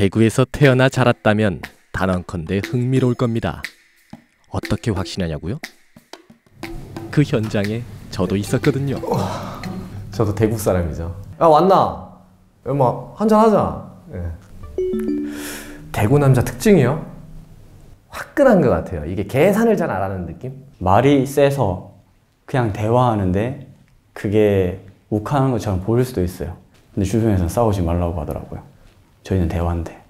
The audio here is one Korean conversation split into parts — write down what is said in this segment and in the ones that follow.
대구에서 태어나 자랐다면 단언컨대 흥미로울 겁니다. 어떻게 확신하냐고요? 그 현장에 저도 있었거든요. 저도 대구 사람이죠. 야 왔나? 엄마 한잔 하자. 예. 대구 남자 특징이요? 화끈한 것 같아요. 이게 계산을 잘 안 하는 느낌? 말이 세서 그냥 대화하는데 그게 욱하는 것처럼 보일 수도 있어요. 근데 주변에서는 싸우지 말라고 하더라고요. 저희는 대화인데.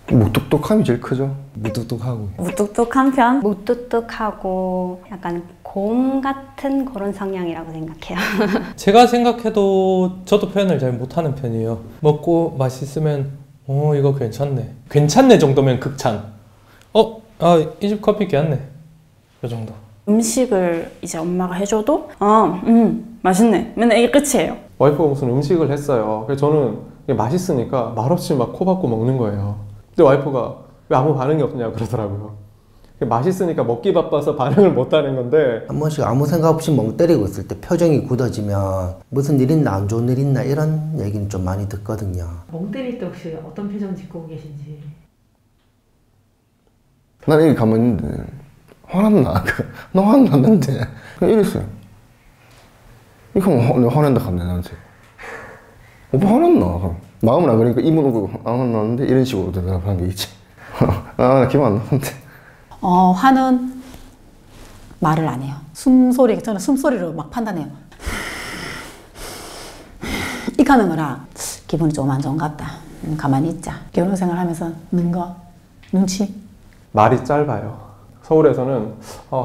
무뚝뚝함이 제일 크죠. 무뚝뚝하고. 무뚝뚝한 편? 무뚝뚝하고 약간 곰 같은 그런 성향이라고 생각해요. 제가 생각해도 저도 표현을 잘 못하는 편이에요. 먹고 맛있으면 이거 괜찮네. 괜찮네 정도면 극찬. 이 집 커피 괜찮네. 이 정도. 음식을 이제 엄마가 해줘도 맛있네. 맨날 이게 끝이에요. 와이프가 무슨 음식을 했어요. 그래서 저는 이게 맛있으니까 말없이 막 코 박고 먹는 거예요. 근데 와이프가 왜 아무 반응이 없냐 그러더라고요. 맛있으니까 먹기 바빠서 반응을 못 하는 건데, 한 번씩 아무 생각 없이 멍 때리고 있을 때 표정이 굳어지면 무슨 일 있나 안 좋은 일 있나 이런 얘기는 좀 많이 듣거든요. 멍 때릴 때 혹시 어떤 표정 짓고 계신지? 난 여기 가만히 있는데 화났나? 너 화났는데 그냥 이랬어요. 이거 뭐 화낸다 하네 나한테. 오빠 화났나? 마음은 안 그러니까 입은 오고 안 화났는데 이런 식으로 대답하는 게 있지. 나 기분 안 나는데. 화는 말을 안 해요. 숨소리, 저는 숨소리로 막 판단해요. 이렇게 하는 거라 기분이 좀 안 좋은 것 같다. 가만히 있자. 결혼 생활하면서 는 거, 눈치. 말이 짧아요. 서울에서는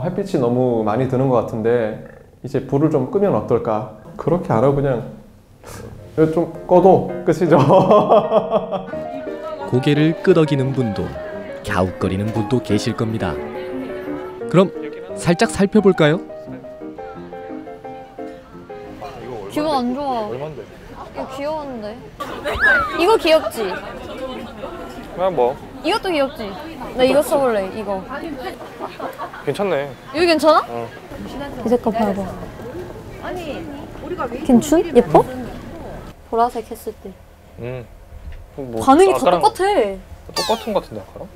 햇빛이 너무 많이 드는 것 같은데 이제 불을 좀 끄면 어떨까? 그렇게 안 하고 그냥 좀 꺼도 끝이죠. 고개를 끄덕이는 분도 갸웃거리는 분도 계실 겁니다. 그럼 살짝 살펴볼까요? 기분 안 좋아. 이거 귀여운데. 이거 귀엽지? 그냥 뭐. 이것도 귀엽지? 나 이거 써볼래. 이거. 괜찮네. 이거 괜찮아? 이 색깔 봐봐. 괜춘? 예뻐? 보라색 했을 때. 뭐 반응이 다 똑같아. 똑같은 것 같은데 아까랑?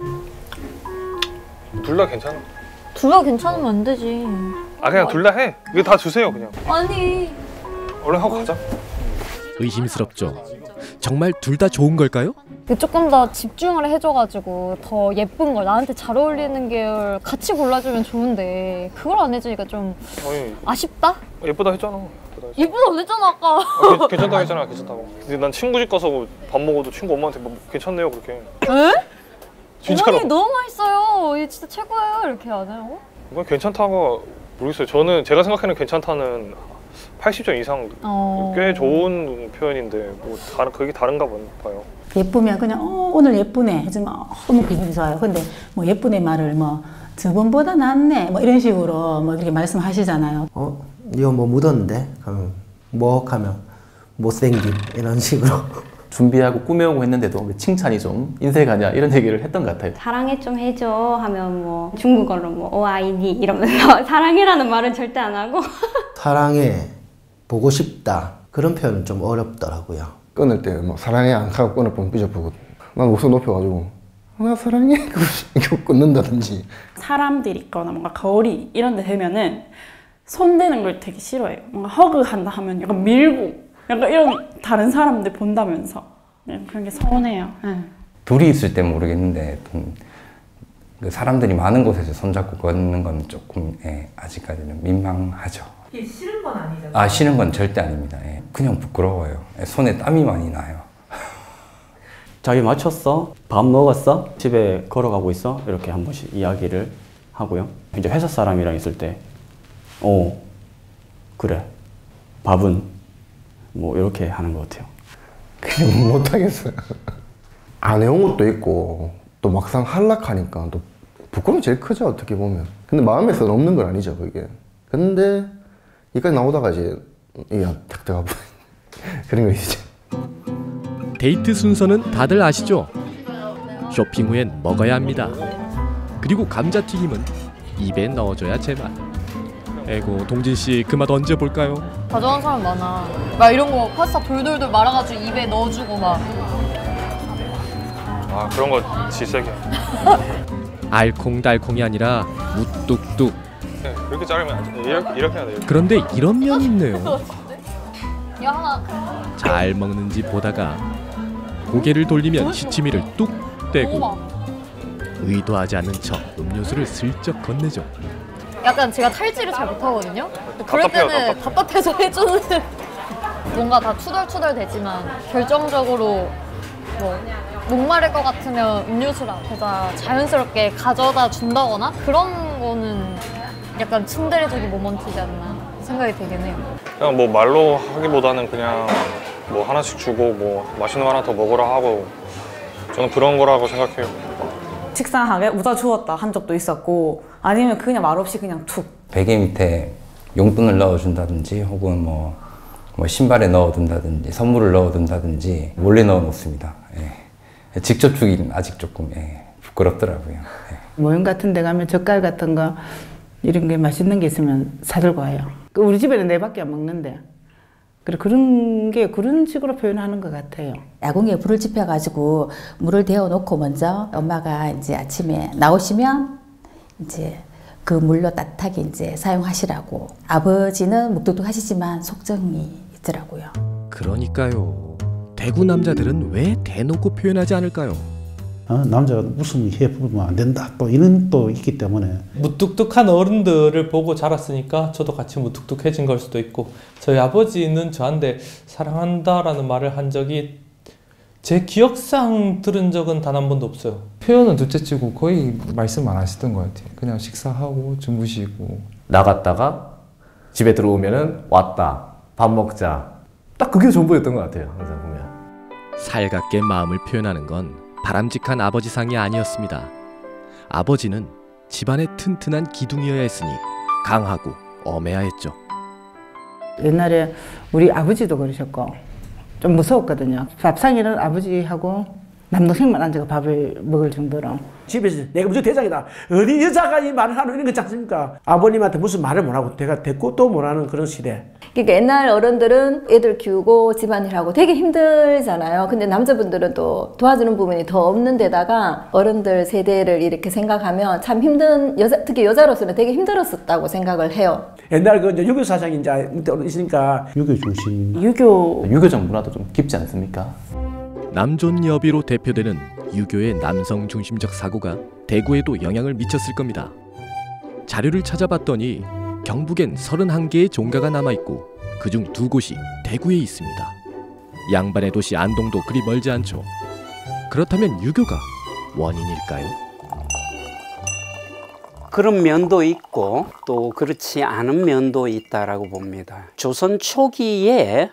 둘 다 괜찮아. 둘 다 괜찮으면 안 되지. 그냥 둘 다 해. 이거 다 주세요 그냥. 아니. 얼른 하고 가자. 의심스럽죠. 정말 둘 다 좋은 걸까요? 조금 더 집중을 해줘가지고 더 예쁜 걸 나한테 잘 어울리는 계열 같이 골라주면 좋은데 그걸 안 해주니까 좀 아쉽다? 예쁘다 했잖아. 예쁘다 안 했잖아 아까. 괜찮다고 했잖아. 괜찮다고. 근데 난 친구 집 가서 밥 먹어도 친구 엄마한테 뭐 괜찮네요 그렇게. 에? 진짜로. 어머니 너무 맛있어요. 이게 진짜 최고예요. 이렇게 안 해요? 그건 괜찮다고 모르겠어요. 저는 제가 생각하는 괜찮다는 80점 이상 꽤 좋은 표현인데 뭐 그게 다른가 봐요. 예쁘면 그냥 오늘 예쁘네 해주면 너무 기분이 좋아요. 근데 뭐 예쁘네 말을 뭐 저번보다 낫네 뭐 이런 식으로 뭐 이렇게 말씀하시잖아요. 이거 뭐 묻었는데? 그러면 뭐 하면 못생김 이런 식으로. 준비하고 꾸며오고 했는데도 칭찬이 좀 인색하냐 이런 얘기를 했던 것 같아요. 사랑해 좀 해줘 하면 뭐 중국어로 뭐 오아이니 이러면서 사랑해라는 말은 절대 안 하고 사랑해, 보고 싶다 그런 표현은 좀 어렵더라고요. 끊을 때 뭐 사랑해 안 하고 끊어보면 삐져보고 난 목소리 높여가지고 나 사랑해 이렇게 끊는다든지. 사람들이 있거나 뭔가 거리 이런 데 되면은 손대는 걸 되게 싫어해요. 뭔가 허그한다 하면 약간 밀고 약간 이런 다른 사람들 본다면서 그런 게 서운해요. 둘이 있을 땐 모르겠는데 사람들이 많은 곳에서 손잡고 걷는 건 조금 아직까지는 민망하죠. 이게 싫은 건 아니잖아요. 싫은 건 절대 아닙니다. 그냥 부끄러워요. 손에 땀이 많이 나요. 자기 마쳤어? 밥 먹었어? 집에 걸어가고 있어? 이렇게 한 번씩 이야기를 하고요. 이제 회사 사람이랑 있을 때 그래 밥은 뭐 이렇게 하는 것 같아요. 그냥 못하겠어요. 안 해온 것도 있고 또 막상 하려하니까 또 부끄러움이 제일 크죠 어떻게 보면. 근데 마음에서는 없는 건 아니죠 그게. 근데 여기까지 나오다가 이제 이게 탁 들어가 버린 그런 거 있죠. 데이트 순서는 다들 아시죠? 쇼핑 후엔 먹어야 합니다. 그리고 감자튀김은 입에 넣어줘야 제맛. 에고 동진씨 그 맛 언제 볼까요? 다 좋아하는 사람 많아. 막 이런 거 파스타 돌돌돌 말아가지고 입에 넣어주고 막. 아 그런 거 지세게. 알콩달콩이 아니라 무뚝뚝. 네, 이렇게 자르면 안 돼. 이렇게 해야 돼요. 그런데 이런 면이 있네요. 이거 하나. 잘 먹는지 보다가 고개를 돌리면 시치미를 뚝 떼고 의도하지 않는 척 음료수를 슬쩍 건네죠. 약간 제가 탈지를 잘 못하거든요. 그럴 때는 답답해서 해주는 뭔가 다 투덜투덜 되지만 결정적으로 뭐 목마를 것 같으면 음료수를 앞에다 자연스럽게 가져다 준다거나 그런 거는 약간 츤데레적인 모먼트지 않나 생각이 되긴 해요. 그냥 뭐 말로 하기보다는 그냥 뭐 하나씩 주고 뭐 맛있는 거 하나 더 먹으라 하고 저는 그런 거라고 생각해요. 식상하게 웃어주었다 한 적도 있었고 아니면 그냥 말없이 그냥 툭 베개 밑에 용돈을 넣어준다든지 혹은 뭐 신발에 넣어둔다든지 선물을 넣어둔다든지 몰래 넣어놓습니다. 예. 직접 주기는 아직 조금 부끄럽더라고요. 예. 모임 같은 데 가면 젓갈 같은 거 이런 게 맛있는 게 있으면 사들고 와요. 우리 집에는 내 밖에 안 먹는데 그런 식으로 표현하는 것 같아요. 야궁에 불을 지펴가지고 물을 데워놓고 먼저 엄마가 이제 아침에 나오시면 이제 그 물로 따뜻하게 이제 사용하시라고. 아버지는 묵뚝뚝하시지만 속정이 있더라고요. 그러니까요. 대구 남자들은 왜 대놓고 표현하지 않을까요? 남자가 무슨 해보면 안 된다 또 이런 또 있기 때문에. 무뚝뚝한 어른들을 보고 자랐으니까 저도 같이 무뚝뚝해진 걸 수도 있고 저희 아버지는 저한테 사랑한다라는 말을 한 적이 제 기억상 들은 적은 단 한 번도 없어요. 표현은 둘째치고 거의 말씀 안 하시던 것 같아요. 그냥 식사하고 주무시고. 나갔다가 집에 들어오면은 왔다 밥 먹자 딱 그게 전부였던 것 같아요. 항상 보면 살갑게 마음을 표현하는 건 바람직한 아버지상이 아니었습니다. 아버지는 집안의 튼튼한 기둥이어야 했으니 강하고 엄해야 했죠. 옛날에 우리 아버지도 그러셨고 좀 무서웠거든요. 밥상에는 아버지하고 남동생만 앉아서 밥을 먹을 정도로. 집에서 내가 무슨 대장이다. 어디 여자가 이 말을 하는 이런 거 있지 않습니까? 아버님한테 무슨 말을 못하고 내가 대꾸 또 못하는 그런 시대. 그러니까 옛날 어른들은 애들 키우고 집안일하고 되게 힘들잖아요. 근데 남자분들은 또 도와주는 부분이 더 없는 데다가 어른들 세대를 이렇게 생각하면 참 힘든 특히 여자로서는 되게 힘들었었다고 생각을 해요. 옛날 그 유교 사상이 이제 있으니까 유교 중심. 유교적 문화도 좀 깊지 않습니까? 남존여비로 대표되는 유교의 남성 중심적 사고가 대구에도 영향을 미쳤을 겁니다. 자료를 찾아봤더니 경북엔 31개의 종가가 남아있고 그중 2곳이 대구에 있습니다. 양반의 도시 안동도 그리 멀지 않죠. 그렇다면 유교가 원인일까요? 그런 면도 있고 또 그렇지 않은 면도 있다라고 봅니다. 조선 초기에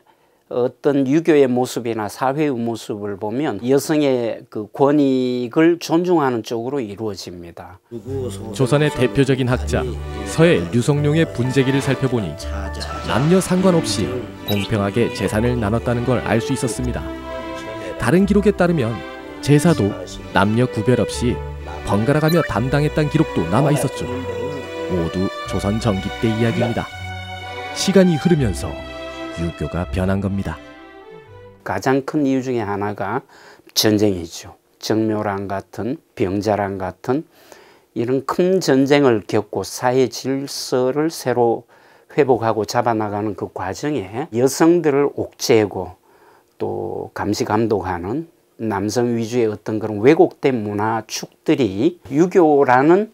어떤 유교의 모습이나 사회의 모습을 보면 여성의 그 권익을 존중하는 쪽으로 이루어집니다. 조선의 대표적인 학자 서해 류성룡의 분재기를 살펴보니 남녀 상관없이 공평하게 재산을 나눴다는 걸 알 수 있었습니다. 다른 기록에 따르면 제사도 남녀 구별 없이 번갈아가며 담당했다는 기록도 남아 있었죠. 모두 조선 전기 때 이야기입니다. 시간이 흐르면서 유교가 변한 겁니다. 가장 큰 이유 중에 하나가 전쟁이죠. 정묘랑 같은 병자랑 같은 이런 큰 전쟁을 겪고 사회 질서를 새로 회복하고 잡아나가는 그 과정에 여성들을 옥죄고 또 감시 감독하는 남성 위주의 어떤 그런 왜곡된 문화 축들이 유교라는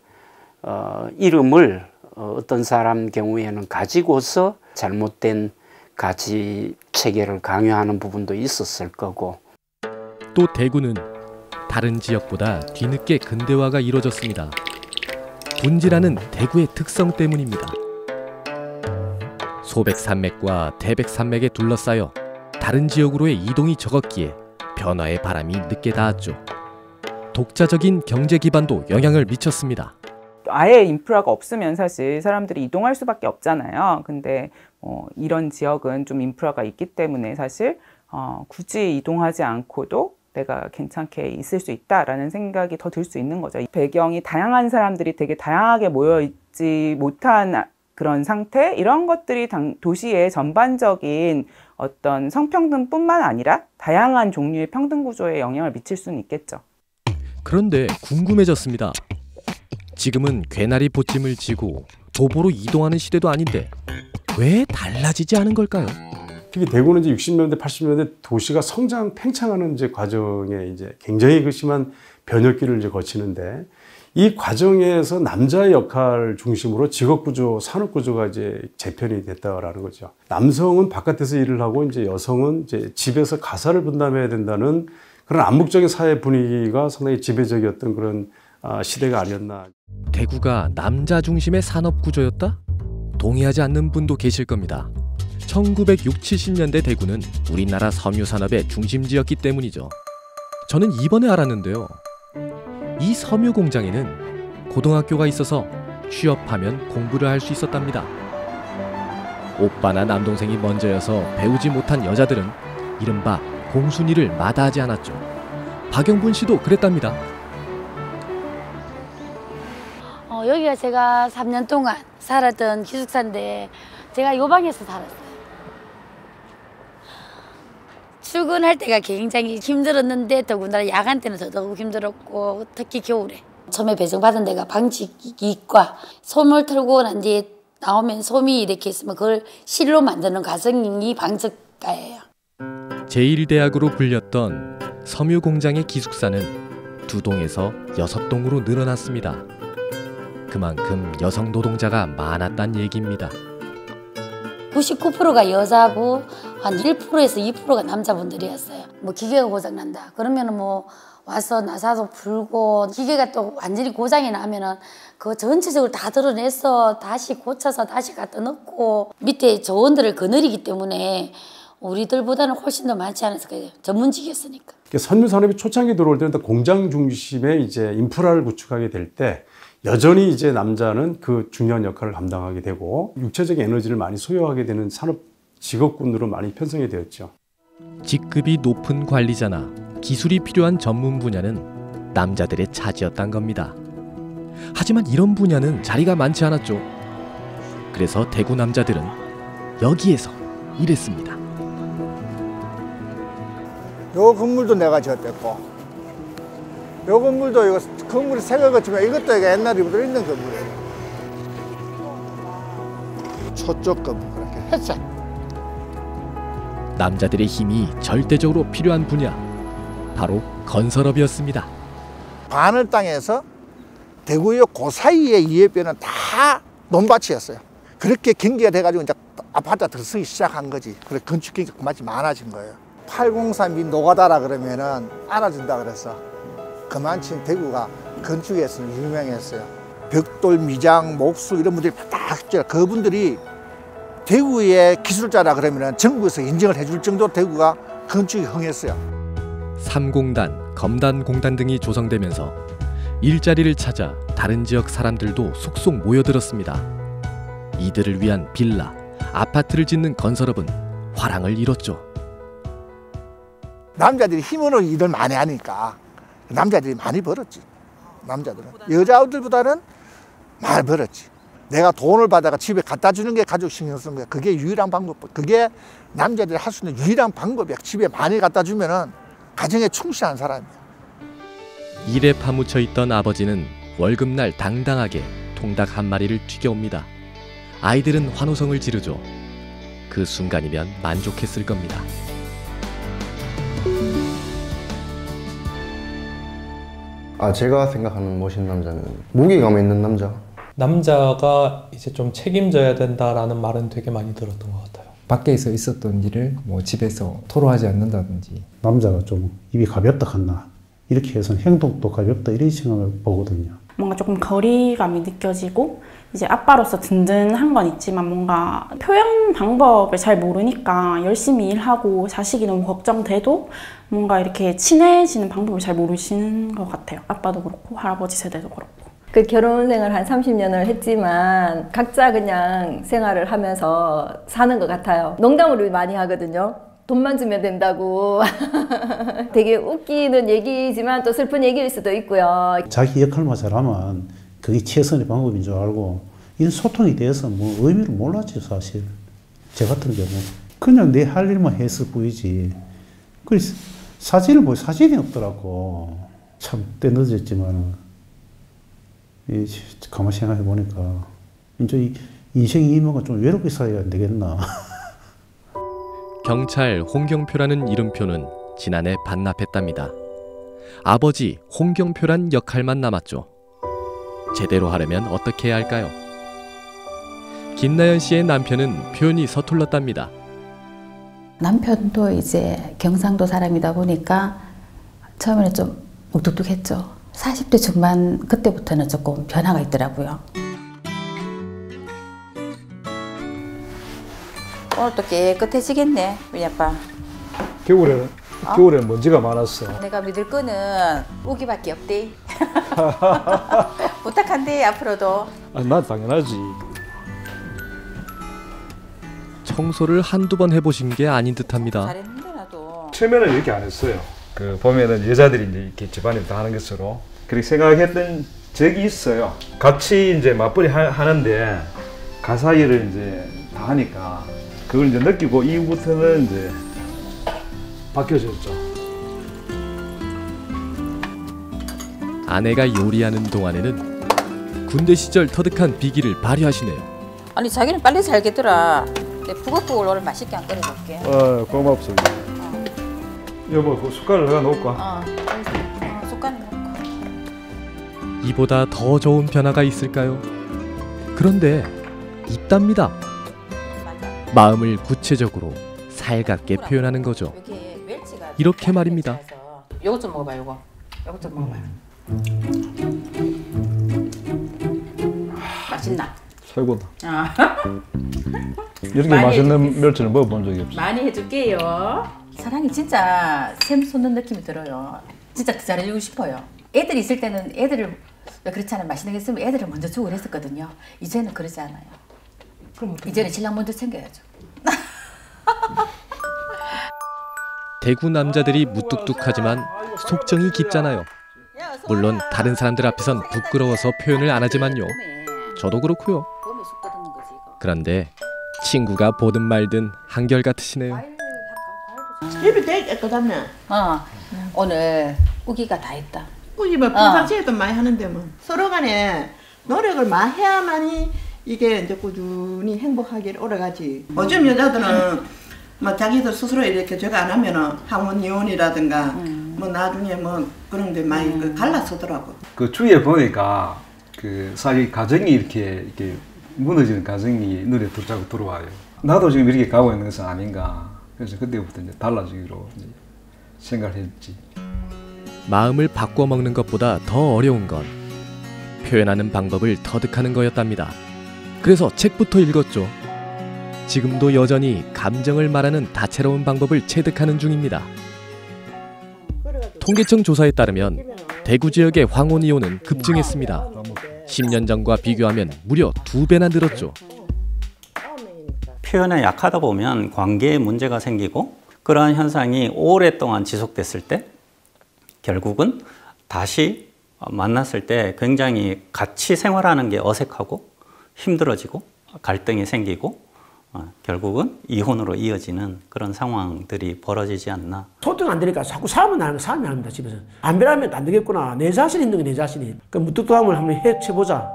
이름을 어떤 사람 경우에는 가지고서 잘못된 가치 체계를 강요하는 부분도 있었을 거고. 또 대구는 다른 지역보다 뒤늦게 근대화가 이루어졌습니다. 분지라는 대구의 특성 때문입니다. 소백산맥과 태백산맥에 둘러싸여 다른 지역으로의 이동이 적었기에 변화의 바람이 늦게 닿았죠. 독자적인 경제 기반도 영향을 미쳤습니다. 아예 인프라가 없으면 사실 사람들이 이동할 수밖에 없잖아요. 근데 이런 지역은 좀 인프라가 있기 때문에 사실 굳이 이동하지 않고도 내가 괜찮게 있을 수 있다라는 생각이 더 들 수 있는 거죠. 배경이 다양한 사람들이 되게 다양하게 모여있지 못한 그런 상태, 이런 것들이 도시의 전반적인 어떤 성평등뿐만 아니라 다양한 종류의 평등 구조에 영향을 미칠 수는 있겠죠. 그런데 궁금해졌습니다. 지금은 괴나리 보찜을 지고 도보로 이동하는 시대도 아닌데 왜 달라지지 않은 걸까요? 특히 대구는 이제 60년대, 80년대 도시가 성장 팽창하는 이제 과정에 이제 굉장히 그 심한 변혁기를 이제 거치는데 이 과정에서 남자의 역할 중심으로 직업 구조, 산업 구조가 이제 재편이 됐다라는 거죠. 남성은 바깥에서 일을 하고 이제 여성은 이제 집에서 가사를 분담해야 된다는 그런 암묵적인 사회 분위기가 상당히 지배적이었던 그런 시대가 아니었나. 대구가 남자 중심의 산업 구조였다? 동의하지 않는 분도 계실 겁니다. 1960, 70년대 대구는 우리나라 섬유 산업의 중심지였기 때문이죠. 저는 이번에 알았는데요. 이 섬유 공장에는 고등학교가 있어서 취업하면 공부를 할 수 있었답니다. 오빠나 남동생이 먼저여서 배우지 못한 여자들은 이른바 공순이를 마다하지 않았죠. 박영분 씨도 그랬답니다. 여기가 제가 3년 동안 살았던 기숙사인데 제가 요 방에서 살았어요. 출근할 때가 굉장히 힘들었는데 더군다나 야간 때는 더더욱 힘들었고 특히 겨울에 처음에 배정받은 데가 방직이과 솜을 털고 난 뒤에 나오면 솜이 이렇게 있으면 그걸 실로 만드는 과정이 방직과예요. 제1대학으로 불렸던 섬유 공장의 기숙사는 2동에서 6동으로 늘어났습니다. 그만큼 여성 노동자가 많았단 얘기입니다. 99%가 여자고 한 1%에서 2%가 남자분들이었어요. 뭐 기계가 고장난다. 그러면은 뭐 와서 나사도 풀고 기계가 또 완전히 고장이 나면은 그거 전체적으로 다 드러내서 다시 고쳐서 다시 갖다 넣고 밑에 조원들을 거느리기 때문에 우리들보다는 훨씬 더 많지 않았을까요? 전문직이었으니까. 섬유 산업이 초창기 들어올 때는 공장 중심의 이제 인프라를 구축하게 될 때 여전히 이제 남자는 그 중요한 역할을 감당하게 되고 육체적인 에너지를 많이 소요하게 되는 산업 직업군으로 많이 편성이 되었죠. 직급이 높은 관리자나 기술이 필요한 전문 분야는 남자들의 차지였단 겁니다. 하지만 이런 분야는 자리가 많지 않았죠. 그래서 대구 남자들은 여기에서 일했습니다. 요 건물도 내가 지었댔고 요 건물도 이거 건물이 새거 같지만 이것도 옛날부터 있는 건물이에요. 초쪽 건물 그렇게 했어. 남자들의 힘이 절대적으로 필요한 분야, 바로 건설업이었습니다. 바늘 땅에서 대구역 그 사이의 이해변은 다 논밭이었어요. 그렇게 경기가 돼가지고 이제 아파트가 들어서기 시작한 거지. 그래 건축 경기가 그만큼 많아진 거예요. 803이 노가다라 그러면은 알아준다 그랬어. 그만큼 대구가 건축에서는 유명했어요. 벽돌, 미장, 목수 이런 분들이 다 했죠. 그분들이 대구의 기술자라 그러면은 전국에서 인정을 해줄 정도로 대구가 건축이 흥했어요. 3공단, 검단공단 등이 조성되면서 일자리를 찾아 다른 지역 사람들도 속속 모여들었습니다. 이들을 위한 빌라, 아파트를 짓는 건설업은 화랑을 이뤘죠. 남자들이 힘으로 일을 많이 하니까 남자들이 많이 벌었지. 남자들은 여자들보다는 많이 벌었지. 내가 돈을 받아가 집에 갖다 주는 게 가족 신경 쓰는 거야. 그게 유일한 방법. 그게 남자들이 할 수 있는 유일한 방법이야. 집에 많이 갖다 주면은 가정에 충실한 사람이야. 일에 파묻혀 있던 아버지는 월급날 당당하게 통닭 한 마리를 튀겨옵니다. 아이들은 환호성을 지르죠. 그 순간이면 만족했을 겁니다. 제가 생각하는 멋있는 남자는 무게감 있는 남자. 남자가 이제 좀 책임져야 된다라는 말은 되게 많이 들었던 것 같아요. 밖에서 있었던 일을 뭐 집에서 토로하지 않는다든지. 남자가 좀 입이 가볍다 갔나 이렇게 해서 행동도 가볍다 이런 생각을 보거든요. 뭔가 조금 거리감이 느껴지고 이제 아빠로서 든든한 건 있지만 뭔가 표현 방법을 잘 모르니까 열심히 일하고 자식이 너무 걱정돼도 뭔가 이렇게 친해지는 방법을 잘 모르시는 것 같아요. 아빠도 그렇고 할아버지 세대도 그렇고. 그 결혼 생활 한 30년을 했지만 각자 그냥 생활을 하면서 사는 것 같아요. 농담으로 많이 하거든요. 돈만 주면 된다고. 되게 웃기는 얘기지만 또 슬픈 얘기일 수도 있고요. 자기 역할만 잘하면 그게 최선의 방법인 줄 알고 이런 소통에 대해서 뭐 의미를 몰랐지 사실. 제 같은 경우 그냥 내 할 일만 했을 뿐이지. 그래서 사진을 보니 사진이 없더라고. 참 때 늦었지만 가만히 생각해 보니까 이제 이 인생 이모가 좀 외롭게 살아야 안 되겠나. 경찰 홍경표라는 이름표는 지난해 반납했답니다. 아버지 홍경표란 역할만 남았죠. 제대로 하려면 어떻게 해야 할까요? 김나연 씨의 남편은 표현이 서툴렀답니다. 남편도 이제 경상도 사람이다 보니까 처음에는 좀 묵뚝뚝했죠. 40대 중반 그때부터는 조금 변화가 있더라고요. 오늘 또 깨끗해지겠네, 우리 아빠. 겨울에 먼지가 많았어. 내가 믿을 거는 우기밖에 없대. 부탁한대, 앞으로도. 난 당연하지. 청소를 한두 번 해보신 게 아닌 듯합니다. 잘했는데 나도. 처음에는 이렇게 안 했어요. 보면은 여자들이 이제 이렇게 집안일 다 하는 것으로 그렇게 생각했던 적이 있어요. 같이 이제 맞벌이 하는데 가사일을 이제 다 하니까 그걸 이제 느끼고 이후부터는 이제 바뀌어졌죠. 아내가 요리하는 동안에는 군대 시절 터득한 비기를 발휘하시네요. 아니 자기는 빨리 살겠더라. 내 북엇국을 오늘 맛있게 안 끓여줄게. 고맙습니다. 여보, 그 숟갈을 내가 놓을까? 숟갈 놓을까? 이보다 더 좋은 변화가 있을까요? 그런데 있답니다. 마음을 구체적으로 살갑게 표현하는 거죠. 이렇게 말입니다. 요거 좀 먹어봐, 요거. 요거 좀 먹어봐. 맛있나? 최고다. 아. 이렇게 맛있는 멸치를 먹어본 적이 없어. 많이 해줄게요. 사랑이 진짜 샘 솟는 느낌이 들어요. 진짜 더 잘해주고 싶어요. 애들 있을 때는 애들을 그렇잖아요. 맛있는 게 있으면 애들을 먼저 주고 그랬었거든요. 이제는 그러지 않아요. 그럼 이제는 신랑 먼저 챙겨야죠. 대구 남자들이 무뚝뚝하지만 속정이 깊잖아요. 물론 다른 사람들 앞에선 부끄러워서 표현을 안 하지만요. 저도 그렇고요. 그런데 친구가 보든 말든 한결같으시네요. 집이 되게 깨끗하네. 오늘 우기가 다 했다. 우기 뭐 평상시에도 많이 하는데 뭐 서로 간에 노력을 많이 해야만이 이게 이제 꾸준히 행복하게 오래가지. 요즘 여자들은 뭐 자기들 스스로 이렇게 저거 안 하면은 학원 이혼이라든가 뭐 나중에 뭐 그런 데 많이 갈라서더라고. 그 주위에 보니까 그 사실 가정이 이렇게 무너지는 가정이 눈에 자꾸 들어와요. 나도 지금 이렇게 가고 있는 것은 아닌가. 그래서 그때부터 이제 달라지기로 이제 생각했지. 마음을 바꿔 먹는 것보다 더 어려운 건 표현하는 방법을 터득하는 거였답니다. 그래서 책부터 읽었죠. 지금도 여전히 감정을 말하는 다채로운 방법을 체득하는 중입니다. 통계청 조사에 따르면 대구 지역의 황혼 이혼은 급증했습니다. 10년 전과 비교하면 무려 2배나 늘었죠. 표현에 약하다 보면 관계에 문제가 생기고 그러한 현상이 오랫동안 지속됐을 때 결국은 다시 만났을 때 굉장히 같이 생활하는 게 어색하고 힘들어지고 갈등이 생기고 결국은 이혼으로 이어지는 그런 상황들이 벌어지지 않나. 소통 안 되니까 자꾸 싸움은 안 합니다, 집에서. 안 변하면 안 되겠구나. 내 자신이 있는 게 내 자신이. 그 무뚝뚝함을 한번 해보자.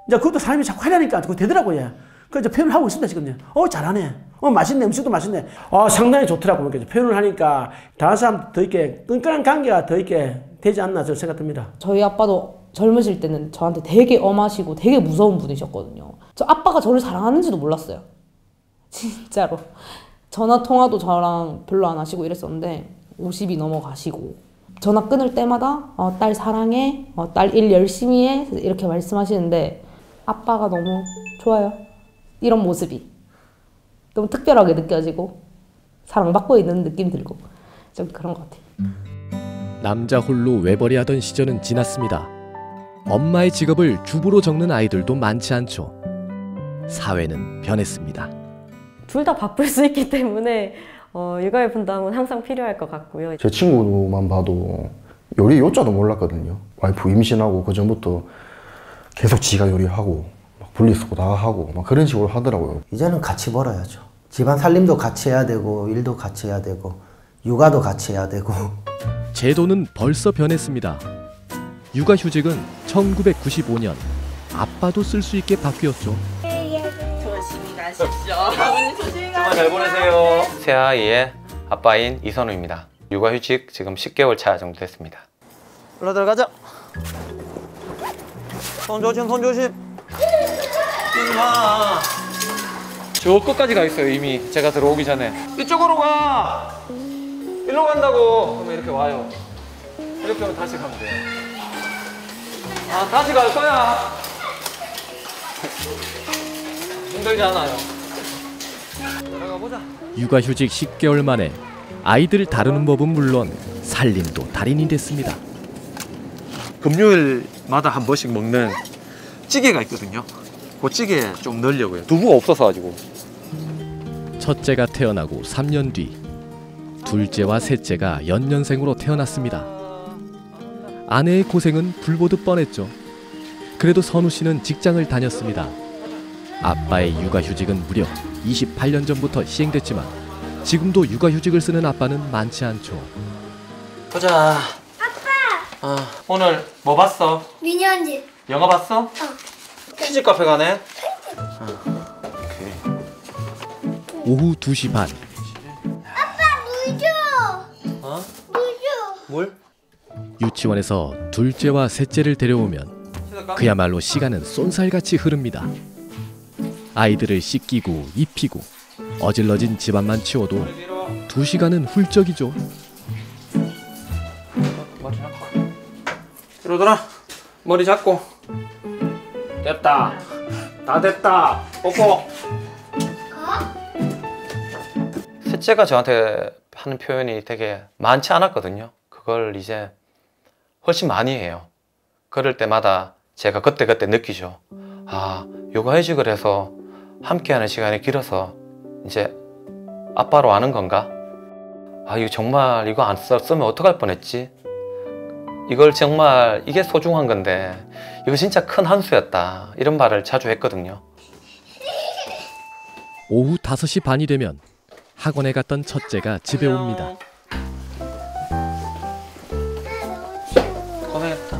이제 그것도 사람이 자꾸 하려니까 그거 되더라고요. 그래서 표현을 하고 있습니다, 지금. 잘하네. 맛있네. 음식도 맛있네. 상당히 좋더라고요. 그래서 표현을 하니까 다른 사람 더 이렇게 끈끈한 관계가 더 이렇게 되지 않나 저는 생각합니다. 저희 아빠도 젊으실 때는 저한테 되게 엄하시고 되게 무서운 분이셨거든요. 저 아빠가 저를 사랑하는지도 몰랐어요. 진짜로. 전화 통화도 저랑 별로 안 하시고 이랬었는데 50이 넘어가시고 전화 끊을 때마다 딸 사랑해, 딸 일 열심히 해 이렇게 말씀하시는데 아빠가 너무 좋아요. 이런 모습이 너무 특별하게 느껴지고 사랑받고 있는 느낌 들고 좀 그런 것 같아요. 남자 홀로 외벌이 하던 시절은 지났습니다. 엄마의 직업을 주부로 적는 아이들도 많지 않죠. 사회는 변했습니다. 둘 다 바쁠 수 있기 때문에 육아의 분담은 항상 필요할 것 같고요. 제 친구만 봐도 요리 요자도 몰랐거든요. 와이프 임신하고 그 전부터 계속 지가 요리하고 막 분리수거 다 하고 막 그런 식으로 하더라고요. 이제는 같이 벌어야죠. 집안 살림도 같이 해야 되고 일도 같이 해야 되고 육아도 같이 해야 되고 제도는 벌써 변했습니다. 육아휴직은 1995년 아빠도 쓸 수 있게 바뀌었죠. 조심히 가십시오. 아버님 조심히 가세요. 잘 보내세요. 새아이의 아빠인 이선우입니다. 육아휴직 지금 10개월 차 정도 됐습니다. 올라 들어가자. 손 조심, 손 조심. 뛰지 마. 저 끝까지 가 있어요. 이미 제가 들어오기 전에. 이쪽으로 가. 일로 간다고. 그러면 이렇게 와요. 이렇게 하면 다시 가면 돼요. 아, 다시 갈 거야. 힘들지 않아요. 들어가 보자. 육아휴직 10개월 만에 아이들 다루는 법은 물론 살림도 달인이 됐습니다. 금요일마다 한 번씩 먹는 찌개가 있거든요. 그 찌개 좀 넣으려고요. 두부가 없어서 가지고. 첫째가 태어나고 3년 뒤 둘째와 셋째가 연년생으로 태어났습니다. 아내의 고생은 불보듯 뻔했죠. 그래도 선우 씨는 직장을 다녔습니다. 아빠의 육아휴직은 무려 28년 전부터 시행됐지만 지금도 육아휴직을 쓰는 아빠는 많지 않죠. 보자. 아빠. 오늘 뭐 봤어? 미니언즈. 영화 봤어? 퀴즈 카페 가네. 오후 2시 반. 아빠 물 줘. 어? 물 줘. 뭘? 유치원에서 둘째와 셋째를 데려오면 그야말로 시간은 쏜살같이 흐릅니다. 아이들을 씻기고 입히고 어질러진 집안만 치워도 2시간은 훌쩍이죠. 머리 잡고. 뒤로 돌아. 머리 잡고. 됐다. 다 됐다. 뽀뽀. 셋째가 저한테 하는 표현이 되게 많지 않았거든요. 그걸 이제 훨씬 많이 해요. 그럴 때마다 제가 그때그때 느끼죠. 아, 육아휴직을 해서 함께하는 시간이 길어서 이제 아빠로 아는 건가? 아, 이거 정말 이거 안 썼으면 어떡할 뻔했지? 이걸 정말 이게 소중한 건데 이거 진짜 큰 한 수였다. 이런 말을 자주 했거든요. 오후 5시 반이 되면 학원에 갔던 첫째가 집에 옵니다. 고생했다.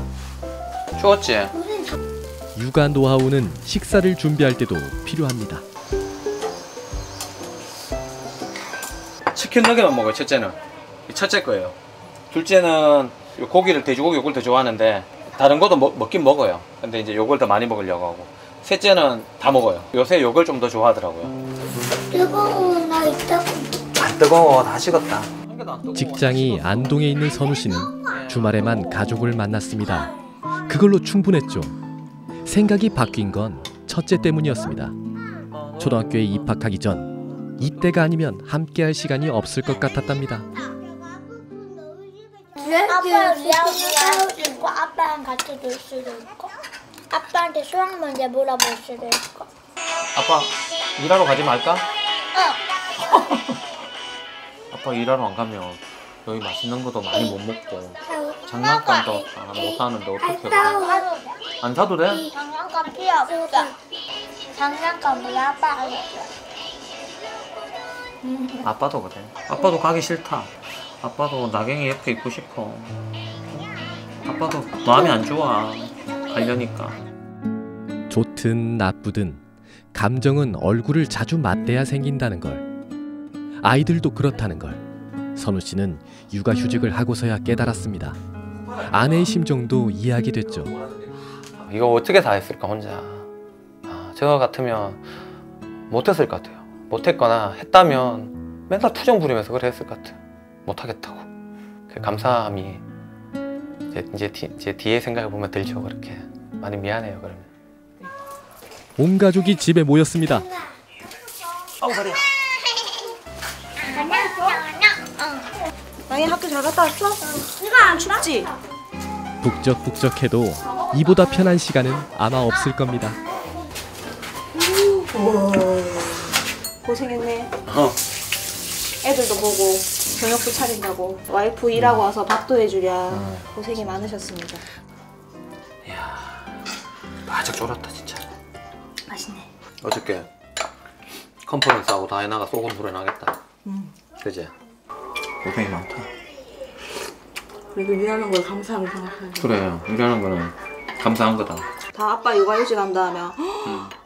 추웠지? 육아 노하우는 식사를 준비할 때도 필요합니다. 치킨 너겟만 먹어요. 첫째는. 첫째 거예요. 둘째는 고기를 돼지고기 요걸 더 좋아하는데 다른 것도 먹긴 먹어요. 근데 이제 요걸 더 많이 먹으려고 하고. 셋째는 다 먹어요. 요새 요걸 좀 더 좋아하더라고요. 뜨거워. 나 이따가. 안 뜨거워. 다 식었다. 직장이 안동에 있는 선우 씨는 주말에만 가족을 만났습니다. 그걸로 충분했죠. 생각이 바뀐 건 첫째 때문이었습니다. 초등학교에 입학하기 전 이때가 아니면 함께할 시간이 없을 것 같았답니다. 아빠 수학을 있고 아빠랑 같이 놀 수도 있고 아빠한테 수학 문제 물어볼 수도 있고. 아빠 일하러 가지 말까? 아빠 일하러 안 가면 여기 맛있는 것도 많이 못 먹고 장난감도 못 사는데 어떻게 해? 안 사도 돼? 장난감 필요 없어. 장난감 우리 아빠가 줬어. 아빠도 그래. 아빠도 가기 싫다. 아빠도 나경이 옆에 있고 싶어. 아빠도 마음이 안 좋아. 가려니까. 좋든 나쁘든 감정은 얼굴을 자주 맞대야 생긴다는 걸. 아이들도 그렇다는 걸 선우 씨는 육아휴직을 하고서야 깨달았습니다. 아내의 심정도 이해하게 됐죠. 이거 어떻게 다 했을까 혼자. 저 같으면 못했을 것 같아요. 못했거나 했다면 맨날 투정 부리면서 그래 했을 것 같아요. 못하겠다고. 그 감사함이 이제 뒤에 생각해보면 들죠. 그렇게 많이 미안해요. 그러면. 온 가족이 집에 모였습니다. 아우 다리야. 나이 학교 잘 갔다 왔어? 이거 안 춥지? 북적북적해도 이보다 편한 시간은 아마 없을 겁니다. 고생했네. 애들도 보고 저녁도 차린다고 와이프 일하고 와서 밥도 해주랴 고생이 많으셨습니다. 바짝 졸았다 진짜. 맛있네. 어저께 컨퍼런스하고 다 해나가 쏘곤 불어나겠다. 그지? 고생이 많다. 그래도 일하는 걸 감사하게 생각해요. 그래요. 일하는 거는 감사한 거다. 다 아빠 육아휴직 한다 하면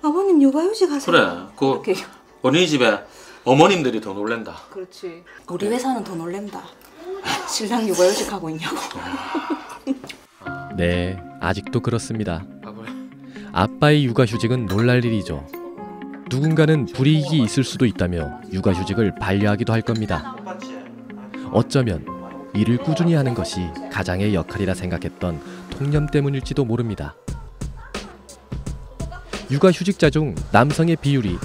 아버님 육아휴직 하세요. 그래. 그 어린이집에 어머님들이 더 놀랜다. 그렇지. 우리 회사는 더 놀랜다. 신랑 육아휴직 하고 있냐고. 네, 아직도 그렇습니다. 아빠의 육아휴직은 놀랄 일이죠. 누군가는 불이익이 있을 수도 있다며 육아휴직을 반려하기도 할 겁니다. 어쩌면 일을 꾸준히 하는 것이 가장의 역할이라 생각했던 통념 때문일지도 모릅니다. 육아휴직자 중 남성의 비율이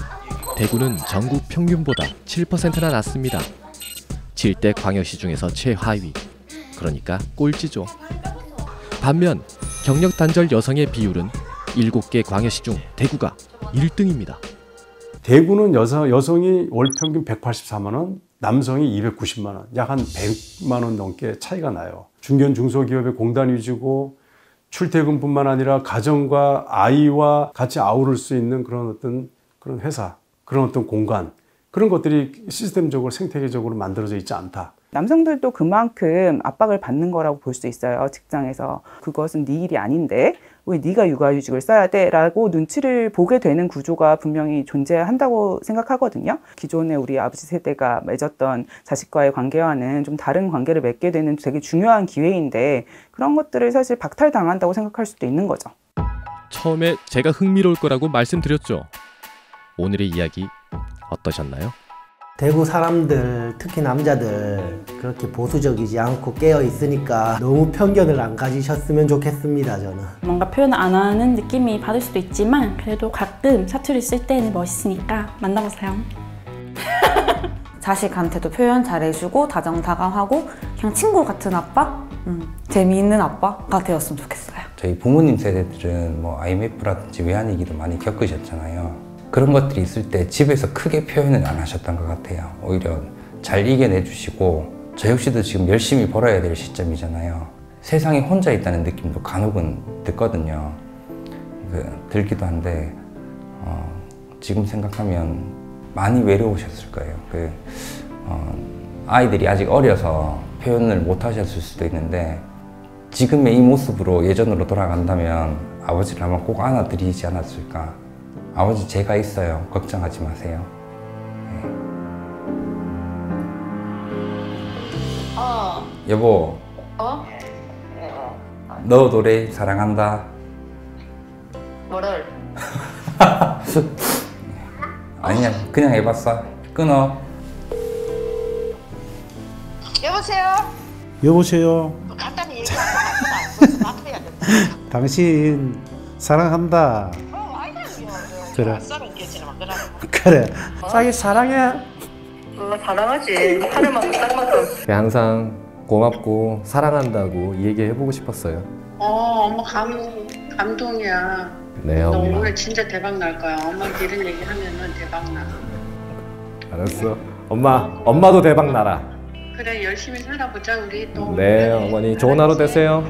대구는 전국 평균보다 7%나 낮습니다. 7대 광역시 중에서 최하위, 그러니까 꼴찌죠. 반면 경력 단절 여성의 비율은 7개 광역시 중 대구가 1등입니다. 대구는 여성이 월 평균 184만 원, 남성이 290만 원, 약 한 100만 원 넘게 차이가 나요. 중견 중소기업의 공단 위주고 출퇴근뿐만 아니라 가정과 아이와 같이 아우를 수 있는 그런 회사, 그런 어떤 공간, 그런 것들이 시스템적으로 생태계적으로 만들어져 있지 않다. 남성들도 그만큼 압박을 받는 거라고 볼 수 있어요. 직장에서. 그것은 네 일이 아닌데 왜 네가 육아휴직을 써야 돼? 라고 눈치를 보게 되는 구조가 분명히 존재한다고 생각하거든요. 기존에 우리 아버지 세대가 맺었던 자식과의 관계와는 좀 다른 관계를 맺게 되는 되게 중요한 기회인데 그런 것들을 사실 박탈당한다고 생각할 수도 있는 거죠. 처음에 제가 흥미로울 거라고 말씀드렸죠. 오늘의 이야기 어떠셨나요? 대구 사람들, 특히 남자들 그렇게 보수적이지 않고 깨어 있으니까 너무 편견을 안 가지셨으면 좋겠습니다. 저는 뭔가 표현 안 하는 느낌이 받을 수도 있지만 그래도 가끔 사투리 쓸 때는 멋있으니까 만나보세요. 자식한테도 표현 잘해주고 다정다감하고 그냥 친구 같은 아빠? 재미있는 아빠가 되었으면 좋겠어요. 저희 부모님 세대들은 뭐 IMF라든지 외환위기를 많이 겪으셨잖아요. 그런 것들이 있을 때 집에서 크게 표현을 안 하셨던 것 같아요. 오히려 잘 이겨내 주시고 저 역시도 지금 열심히 벌어야 될 시점이잖아요. 세상에 혼자 있다는 느낌도 간혹은 듣거든요. 들기도 한데 지금 생각하면 많이 외로우셨을 거예요. 아이들이 아직 어려서 표현을 못 하셨을 수도 있는데 지금의 이 모습으로 예전으로 돌아간다면 아버지를 아마 꼭 안아드리지 않았을까. 아버지 제가 있어요. 걱정하지 마세요. 네. 여보. 너 노래 사랑한다. 뭐를? 아니야, 그냥 해봤어. 끊어. 여보세요? 여보세요? 간단히 얘기하고 맞춰야 돼. 당신 사랑한다. 그래. 그래. 자기 사랑해. 사랑하지. 하늘만큼 땅만큼. 항상 고맙고 사랑한다고 얘기해보고 싶었어요. 엄마 감동이야. 네, 너 엄마. 오늘 진짜 대박 날 거야. 엄마한테 이런 얘기 하면은 대박 나. 알았어. 엄마도 대박 나라. 그래, 열심히 살아보자 우리 또. 네, 어머니 좋은 하루 되세요.